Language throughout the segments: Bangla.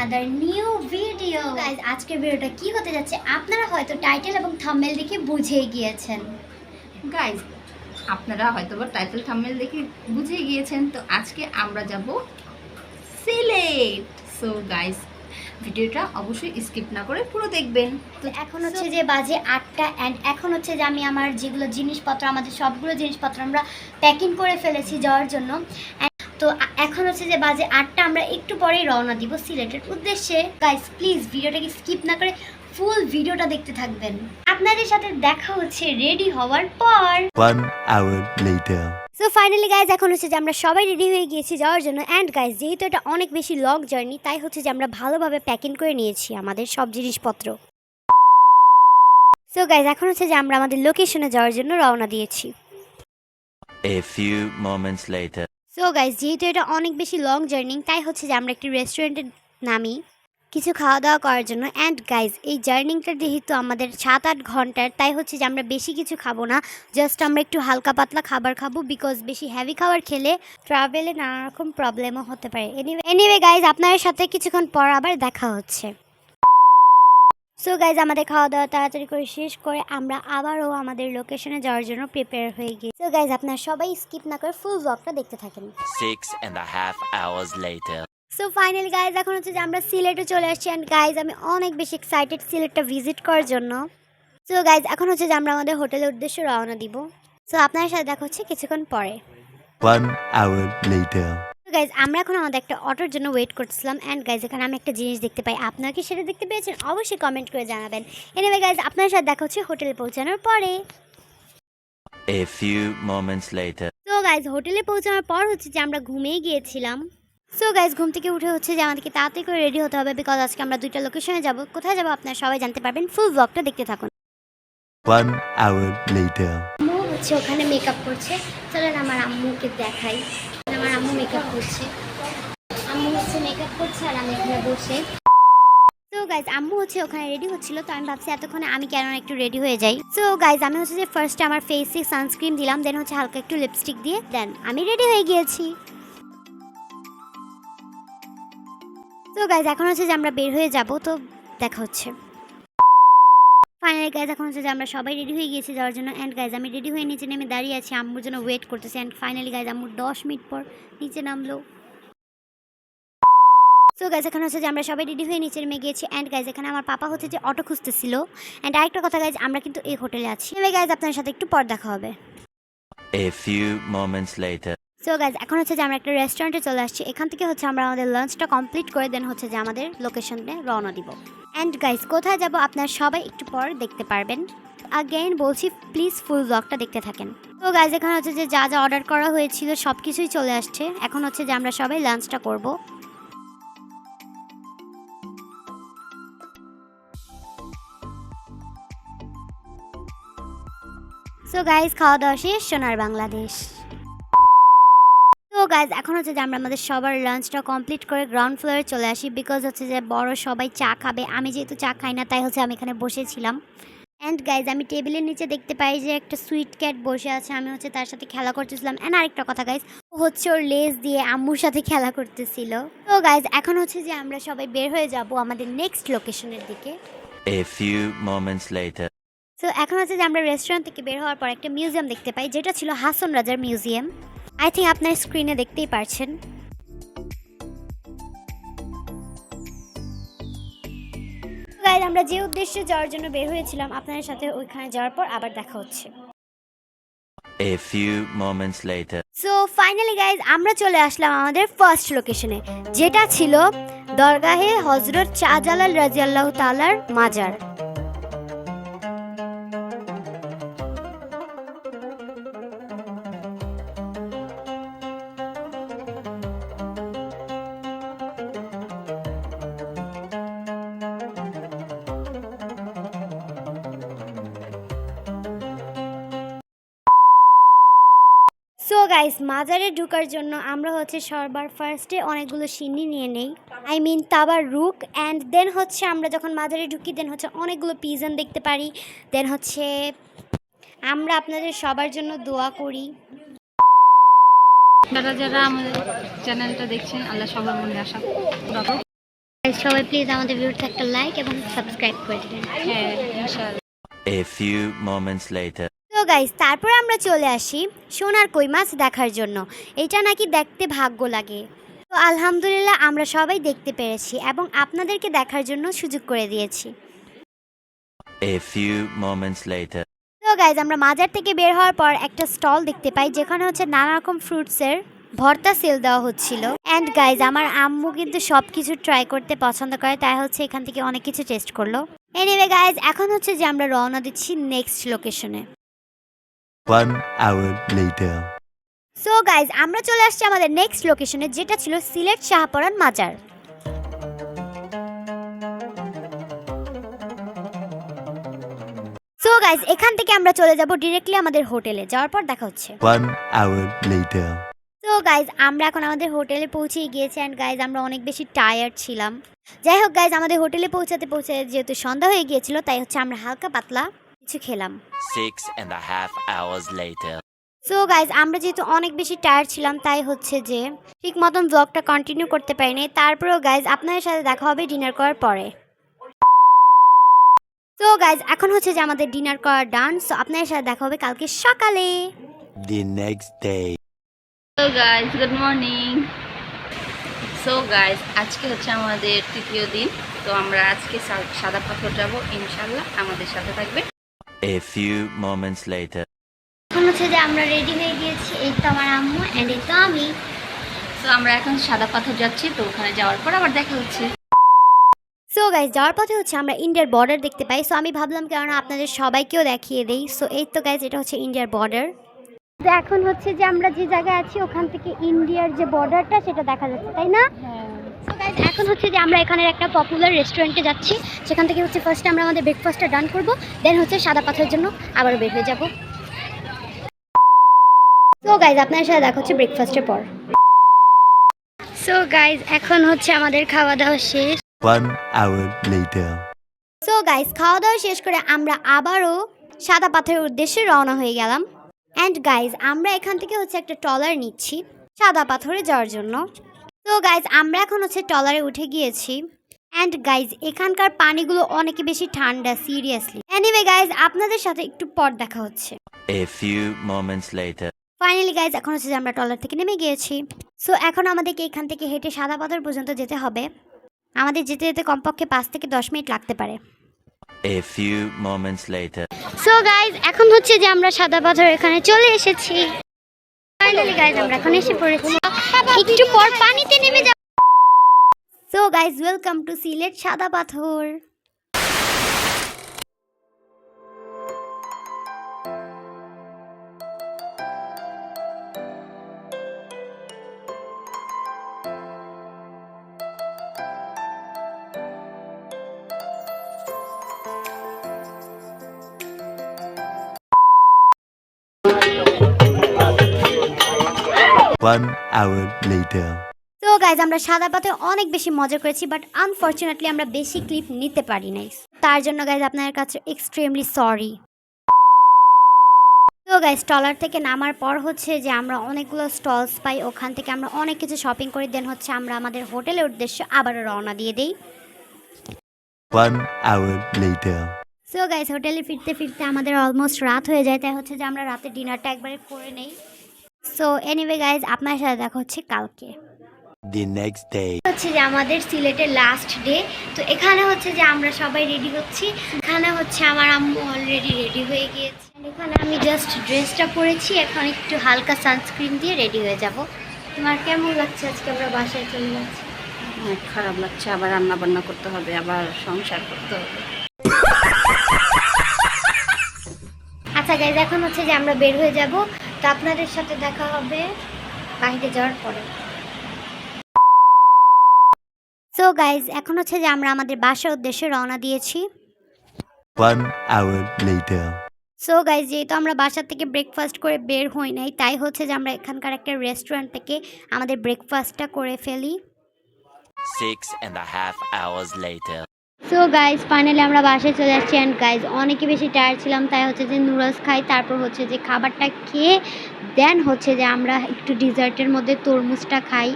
another new video. Guys, আজকের ভিডিওটা কি হতে যাচ্ছে আপনারা হয়তো টাইটেল এবং থাম্বনেল দেখে বুঝেই গিয়েছেন। গাইজ আপনারা হয়তো বা টাইটেল থাম্বনেল দেখে বুঝে গিয়েছেন, তো আজকে আমরা যাব সিলেট। সো গাইজ ভিডিওটা অবশ্যই স্কিপ না করে পুরো দেখবেন। তো এখন হচ্ছে যে বাজে 8টা অ্যান্ড এখন হচ্ছে যে আমি আমার যেগুলো জিনিসপত্র আমাদের সবগুলো জিনিসপত্র আমরা প্যাকিং করে ফেলেছি যাওয়ার জন্য। তো এখন হচ্ছে যে বাজে 8টা, আমরা একটু পরেই রওনা দিব সিলেটের উদ্দেশ্যে। গাইস প্লিজ ভিডিওটাকে স্কিপ না করে ফুল ভিডিওটা দেখতে থাকবেন। আপনাদের সাথে দেখা হচ্ছে রেডি হওয়ার পর। 1 hour later. So finally guys এখন হচ্ছে যে আমরা সবাই রেডি হয়ে গিয়েছি যাওয়ার জন্য। অ্যান্ড গাইজ যেহেতু এটা অনেক বেশি লং জার্নি, তাই হচ্ছে যে আমরা ভালোভাবে প্যাকিং করে নিয়েছি আমাদের সব জিনিসপত্র। সো গাইজ এখন হচ্ছে যে আমরা আমাদের লোকেশনে যাওয়ার জন্য রওনা দিয়েছি। A few moments later. So guys যেহেতু এটা অনেক বেশি লং জার্নি, তাই হচ্ছে যে আমরা একটি রেস্টুরেন্টে নামি কিছু খাওয়া দাওয়া করার জন্য। অ্যান্ড গাইজ এই জার্নিটা যেহেতু আমাদের 7-8 ঘন্টার, তাই হচ্ছে যে আমরা বেশি কিছু খাবো না, জাস্ট আমরা একটু হালকা পাতলা খাবার খাবো, বিকজ বেশি হেভি খাবার খেলে ট্রাভেলে নানা রকম প্রবলেমও হতে পারে। এনিওয়ে গাইজ আপনাদের সাথে কিছুক্ষণ পর আবার দেখা হচ্ছে। সো গাইজ আমাদের খাওয়া দাওয়া তাড়াতাড়ি করে শেষ করে আমরা আবারও আমাদের লোকেশনে যাওয়ার জন্য প্রিপেয়ার হয়ে গিয়ে। সো গাইজ আপনারা সবাই স্কিপ না করে ফুল ব্লগটা দেখতে থাকেন। 6.5 hours later. So finally guys এখন হচ্ছে যে আমরা সিলেটে চলে আসছি। অ্যান্ড গাইজ আমি অনেক বেশি এক্সাইটেড সিলেটটা ভিজিট করার জন্য। সো গাইজ এখন হচ্ছে যে আমরা আমাদের হোটেলের উদ্দেশ্যে রওনা দিব। সো আপনার সাথে দেখা হচ্ছে কিছুক্ষণ পরে। 1 hour later. গাইজ আমরা এখন আমাদের একটা অটোর জন্য ওয়েট করতেছিলাম। অ্যান্ড গাইজ এখানে আমি একটা জিনিস দেখতে পাই, আপনারা কি সেটা দেখতে পেয়েছেন? অবশ্যই কমেন্ট করে জানাবেন। এনিওয়ে গাইজ আপনার সাথে দেখা হচ্ছে হোটেলে পৌঁছানোর পরে। A few moments later. So guys হোটেলে পৌঁছানোর পর হচ্ছে যে আমরা ঘুমিয়ে গিয়েছিলাম। সো গাইজ ঘুম থেকে উঠে হচ্ছে যে আমাদেরকে তাড়াতাড়ি করে রেডি হতে হবে, বিকজ আজকে আমরা 2টা লোকেশনে যাব। কোথায় যাব আপনারা সবাই জানতে পারবেন, ফুল ব্লগটা দেখতে থাকুন। 1 hour later. আম্মু হচ্ছে ওখানে মেকআপ করছে, চলেন আমার আম্মুকে দেখাই। আমার আম্মু মেকআপ করছে, আম্মু হচ্ছে মেকআপ করছে আর আমি এখানে বসে। সো গাইজ আম্মু হচ্ছে ওখানে রেডি হচ্ছিল, তো আমি ভাবছি এতক্ষণে আমি কেন একটু রেডি হয়ে যাই। সো গাইজ আমি হচ্ছে যে ফার্স্টে আমার ফেসে সানস্ক্রিন দিলাম, দেন হচ্ছে হালকা একটু লিপস্টিক দিয়ে দেন আমি রেডি হয়ে গিয়েছি। তো গাইজ এখন হচ্ছে যে আমরা বের হয়ে যাব, তো দেখা হচ্ছে। ফাইনালি গাইজ এখন হচ্ছে যে আমরা সবাই রেডি হয়ে গিয়েছি যাওয়ার জন্য। অ্যান্ড গাইজ আমি রেডি হয়ে নিচে নেমে দাঁড়িয়ে আছি, আম্মুর জন্য ওয়েট করতেছি। অ্যান্ড ফাইনালি গাইজ আম্মুর 10 মিনিট পর নিচে নামলো। সো গাইজ এখানে হচ্ছে যে আমরা সবাই রেডি হয়ে নিচে নেমে গিয়েছি। অ্যান্ড গাইজ এখানে আমার পাপা হচ্ছে যে অটো খুঁজতেছিল। অ্যান্ড আরেকটা কথা গাইজ, আমরা কিন্তু এই হোটেলে আছি। গাইজ আপনার সাথে একটু পর দেখা হবে। A few moments later. So guys এখন হচ্ছে যে আমরা একটা রেস্টুরেন্টে চলে আসছি। এখান থেকে হচ্ছে আমরা আমাদের লাঞ্চটা কমপ্লিট করে দেন হচ্ছে যে আমাদের লোকেশনে রওনা দিব। অ্যান্ড গাইজ কোথায় যাব আপনারা সবাই একটু পর দেখতে পারবেন। আগেইন বলছি প্লিজ ফুল ব্লগটা দেখতে থাকেন। তো গাইজ এখানে হচ্ছে যে যা যা অর্ডার করা হয়েছিল সব কিছুই চলে আসছে। এখন হচ্ছে যে আমরা সবাই লাঞ্চটা করব। সো গাইজ খাওয়া দাওয়া শেষ, সোনার বাংলাদেশ। তো গাইজ এখন হচ্ছে যে আমরা আমাদের সবার লাঞ্চটা কমপ্লিট করে গ্রাউন্ড ফ্লোরে চলে আসি, বিকজ হচ্ছে যে বড় সবাই চা খাবে। আমি যেহেতু চা খাই না, তাই হচ্ছে আমি এখানে বসেছিলাম। অ্যান্ড গাইজ আমি টেবিলের নিচে দেখতে পাই যে একটা সুইট ক্যাট বসে আছে, আমি হচ্ছে তার সাথে খেলা করতেছিলাম। অ্যান্ড আরেকটা কথা গাইজ, ও হচ্ছে ওর লেজ দিয়ে আম্মুর সাথে খেলা করতেছিল। তো গাইজ এখন হচ্ছে যে আমরা সবাই বের হয়ে যাব আমাদের নেক্সট লোকেশনের দিকে। A few moments later. So এখন হচ্ছে যে আমরা রেস্টুরেন্ট থেকে বের হওয়ার পর একটা মিউজিয়াম দেখতে পাই, যেটা ছিল হাসন রাজার মিউজিয়াম। আই থিঙ্ক আপনার স্ক্রিনে দেখতেই পারছেন। গাইজ আমরা যে উদ্দেশ্যে যাওয়ার জন্য বের হয়েছিলাম, আপনাদের সাথে ওইখানে যাওয়ার পর আবার দেখা হচ্ছে। A few moments later. So finally guys আমরা চলে আসলাম আমাদের ফার্স্ট লোকেশনে, যেটা ছিল দরগাহে হজরত শাহজালাল রাদিয়াল্লাহু তাআলার মাজার। সো গাইস মাজারে ঢোকার জন্য আমরা হচ্ছে সবার ফার্স্টে অনেকগুলো সিন্নি নিয়ে নেই, আই মিন তাবার রুক। অ্যান্ড দেন হচ্ছে আমরা যখন মাজারে ঢুকি, দেন হচ্ছে অনেকগুলো পিজন দেখতে পারি। দেন হচ্ছে আমরা আপনাদের সবার জন্য দোয়া করি। যারা যারা আমাদের চ্যানেলটা দেখছেন, আল্লাহ সবার মনে আশা রাখুন। সবাই প্লিজ আমাদের ভিডিওতে একটা লাইক এবং সাবস্ক্রাইব করে দিবেন। হ্যাঁ ইনশাআল্লাহ। A few moments later. তো গাইস তারপর আমরা চলে আসি সোনার কই মাছ দেখার জন্য। এটা নাকি দেখতে ভাগ্য লাগে। তো আলহামদুলিল্লাহ আমরা সবাই দেখতে পেরেছি এবং আপনাদেরকে দেখার জন্য সুযোগ করে দিয়েছি। A few moments later. তো গাইজ আমরা মাজার থেকে বের হওয়ার পর একটা স্টল দেখতে পাই যেখানে হচ্ছে নানা রকম ফ্রুটসের ভর্তা সেল দেওয়া হচ্ছিল। অ্যান্ড গাইজ আমার আম্মু কিন্তু সব কিছু ট্রাই করতে পছন্দ করে, তাই হচ্ছে এখান থেকে অনেক কিছু টেস্ট করলো। এনিওয়ে গাইজ এখন হচ্ছে যে আমরা রওনা দিচ্ছি নেক্সট লোকেশনে। 1 hour later. সো গাইজ আমরা চলে আসছি আমাদের নেক্সট লোকেশনে, যেটা ছিল সিলেট শাহপরান মাজার। সো গাইজ এখান থেকে আমরা চলে যাব ডিরেক্টলি আমাদের হোটেলে। যাওয়ার পর দেখা হচ্ছে। 1 hour later. তো গাইজ আমরা এখন আমাদের হোটেলে পৌঁছে গিয়েছি। অ্যান্ড গাইজ আমরা অনেক বেশি টায়ার্ড ছিলাম। যাই হোক গাইজ আমাদের হোটেলে পৌঁছাতে যেহেতু সন্ধ্যা হয়ে গিয়েছিল, তাই হচ্ছে আমরা হালকা পাতলা কিছু খেলাম। 6.5 hours later. সো গাইজ আমরা যেহেতু অনেক বেশি টায়ার্ড ছিলাম, তাই হচ্ছে যে ঠিক মতন ব্লগটা কন্টিনিউ করতে পারিনি। তারপরেও গাইজ আপনাদের সাথে দেখা হবে ডিনার করার পরে। তো গাইজ এখন হচ্ছে যে আমাদের ডিনার করা ডান। সো আপনাদের সাথে দেখা হবে কালকে সকালে। The next day. Hello guys, good morning. So guys আজকে হচ্ছে আমাদের তৃতীয় দিন। তো আমরা আজকে সাদা পাথর যাব ইনশাআল্লাহ, আমাদের সাথে থাকবে। A few moments later. এখন হচ্ছে যে আমরা রেডি হয়ে গিয়েছি। এই তো আমার আম্মু অ্যান্ড এই তো আমি। তো আমরা এখন সাদা পাথর যাচ্ছি, তো ওখানে যাওয়ার পর আবার দেখা হচ্ছে। সো গাইজ যাওয়ার পথে হচ্ছে আমরা ইন্ডিয়ার বর্ডার দেখতে পাই। সো আমি ভাবলাম কেননা আপনাদের সবাইকেও দেখিয়ে দেই। সো এই তো গাইজ এটা হচ্ছে ইন্ডিয়ার বর্ডার। তো এখন হচ্ছে যে আমরা যে জায়গায় আছি ওখান থেকে ইন্ডিয়ার যে বর্ডারটা সেটা দেখা যাচ্ছে, তাই না? সো গাইজ এখন হচ্ছে যে আমরা এখানের একটা পপুলার রেস্টুরেন্টে যাচ্ছি। সেখান থেকে হচ্ছে ফার্স্টে আমরা আমাদের ব্রেকফাস্টটা ডান করবো, দেন হচ্ছে সাদা পাথরের জন্য আবারও বের হয়ে যাব। সো গাইজ আপনার সাথে দেখা হচ্ছে ব্রেকফাস্টের পর। সো গাইজ এখন হচ্ছে আমাদের খাওয়া দাওয়া শেষ। 1 hour later. সো গাইস খাওয়া দাওয়া শেষ করে আমরা আবারও সাদা পাথরের উদ্দেশ্যে রওনা হয়ে গেলাম। অ্যান্ড গাইজ আমরা এখান থেকে হচ্ছে একটা ট্রলার নিচ্ছি সাদা পাথরে যাওয়ার জন্য। তো গাইজ আমরা এখন হচ্ছে ট্রলারে উঠে গিয়েছি। অ্যান্ড গাইজ এখানকার পানিগুলো অনেক বেশি ঠান্ডা, সিরিয়াসলি। এনিওয়ে গাইজ আপনাদের সাথে একটু পর দেখা হচ্ছে। A few moments later. Finally guys এখন হচ্ছে যে আমরা ট্রলার থেকে নেমে গিয়েছি। সো এখন আমাদেরকে এখান থেকে হেঁটে সাদা পাথর পর্যন্ত যেতে হবে। আমাদের যেতে যেতে কমপক্ষে 5 থেকে 10 মিনিট লাগতে পারে। A few moments later. So guys এখন হচ্ছে যে আমরা সাদা পাথর এখানে চলে এসেছি। ফাইনালি গাইজ আমরা এখন এসে পড়েছি। একটু পর পানিতে নেমে যাব। So guys welcome to Sylhet সাদা পাথর। One hour later. তো গাইজ আমরা সাদা পাথরে অনেক বেশি মজা করেছি, বাট আনফর্চুনেটলি আমরা বেশি ক্লিপ নিতে পারি নাই। তার জন্য গাইজ আপনার কাছে এক্সট্রিমলি সরি। তো গাইজ ট্রলার থেকে নামার পর হচ্ছে যে আমরা অনেকগুলো স্টলস পাই, ওখান থেকে আমরা অনেক কিছু শপিং করি। দেন হচ্ছে আমরা আমাদের হোটেলের উদ্দেশ্যে আবারও রওনা দিয়ে দিই। 1 hour later. সো গাইজ হোটেলে ফিরতে ফিরতে আমাদের অলমোস্ট রাত হয়ে যায়, তাই হচ্ছে যে আমরা রাতে ডিনারটা একবারে করে নেই। সো এনিওয়ে গাইজ আপনার সাথে দেখা হচ্ছে কালকে। The next day. হচ্ছে যে আমাদের সিলেটের লাস্ট ডে। তো এখানে হচ্ছে যে আমরা সবাই রেডি হচ্ছি। এখানে হচ্ছে আমার আম্মু অলরেডি রেডি হয়ে গিয়েছে। এখানে আমি জাস্ট ড্রেসটা পরেছি, এখন একটু হালকা সানস্ক্রিন দিয়ে রেডি হয়ে যাব। তোমার কেমন লাগছে আজকে আমরা বাসায় চলে যাচ্ছি? অনেক খারাপ লাগছে, আবার রান্না বান্না করতে হবে, আবার সংসার করতে হবে। আচ্ছা গাইজ এখন হচ্ছে যে আমরা বের হয়ে যাব। তো আপনাদের সাথে দেখা হবে বাইরে যাওয়ার পরে। সো গাইজ এখন হচ্ছে যে আমরা আমাদের বাসার উদ্দেশ্যে রওনা দিয়েছি। 1 hour later. সো গাইজ যেহেতু আমরা বাসা থেকে ব্রেকফাস্ট করে বের হই নাই, তাই হচ্ছে যে আমরা এখানকার একটা রেস্টুরেন্ট থেকে আমাদের ব্রেকফাস্টটা করে ফেলি। 6.5 hours later. So guys finally আমরা বাসায় চলে আসছি। অ্যান্ড গাইজ অনেকে বেশি টায়ার্ড ছিলাম, তাই হচ্ছে যে নুডলস খাই, তারপর হচ্ছে যে খাবারটা খেয়ে দেন হচ্ছে যে আমরা একটু ডিজার্টের মধ্যে তরমুজটা খাই।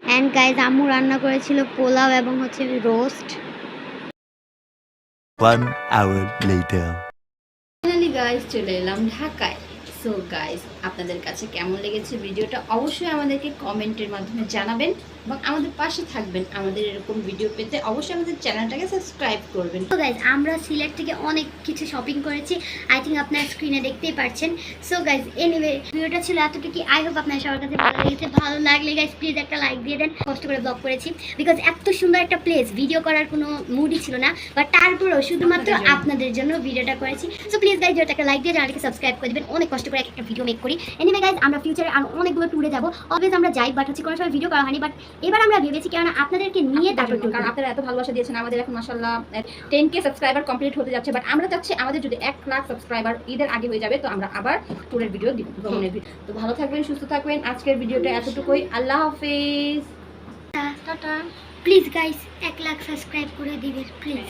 অ্যান্ড গাইজ আম্মু রান্না করেছিল পোলাও এবং হচ্ছে roast. 1 hour later. Finally guys চলে এলাম ঢাকায়। সো গাইস আপনাদের কাছে কেমন লেগেছে ভিডিওটা অবশ্যই আমাদেরকে কমেন্টের মাধ্যমে জানাবেন এবং আমাদের পাশে থাকবেন। আমাদের এরকম ভিডিও পেতে অবশ্যই আমাদের চ্যানেলটাকে সাবস্ক্রাইব করবেন। তো গাইজ আমরা সিলেট থেকে অনেক কিছু শপিং করেছি, আই থিঙ্ক আপনার স্ক্রিনে দেখতেই পাচ্ছেন। সো গাইজ এনিওয়ে ভিডিওটা ছিল এতটুকু। আই হোপ আপনার সবার কাছে ভালো লেগেছে। ভালো লাগলে গাইজ প্লিজ একটা লাইক দিয়ে দেন। কষ্ট করে ব্লগ করেছি বিকজ এত সুন্দর একটা প্লেস, ভিডিও করার কোনো মুডই ছিল না, বাট তারপরেও শুধুমাত্র আপনাদের জন্য ভিডিওটা করেছি। সো প্লিজ গাইজ ভিডিওটা একটা লাইক দিয়ে চ্যানেলটাকে সাবস্ক্রাইব করে দেবেন। অনেক কষ্ট করে একটা ভিডিও মেক করি। এনিওয়ে গাইজ আমরা ফিউচারে আরও অনেকগুলো ট্যুরে যাবো। অলওয়েজ আমরা যাই, বাট হচ্ছে কোনো সময় ভিডিও করা হয়নি, বাট এবার আমরা ভেবেছি কেননা আপনাদেরকে নিয়ে তারপর tour কারণ করব। আপনারা এত ভালোবাসা দিয়েছেন আমাদের। এখন মাশাআল্লাহ 10K সাবস্ক্রাইবার কমপ্লিট হতে যাচ্ছে, বাট আমরা চাচ্ছি আমাদের যদি 1 লাখ সাবস্ক্রাইবার ঈদের আগে হয়ে যাবে তো আমরা আবার ট্যুরের ভিডিও দিব, ভ্রমণের ভিডিও। তো ভালো থাকবেন, সুস্থ থাকবেন। আজকের ভিডিওটা এতটুকুই। আল্লাহ হাফেজ, tata. Please guys 1 lakh subscribe করে দিবেন প্লিজ।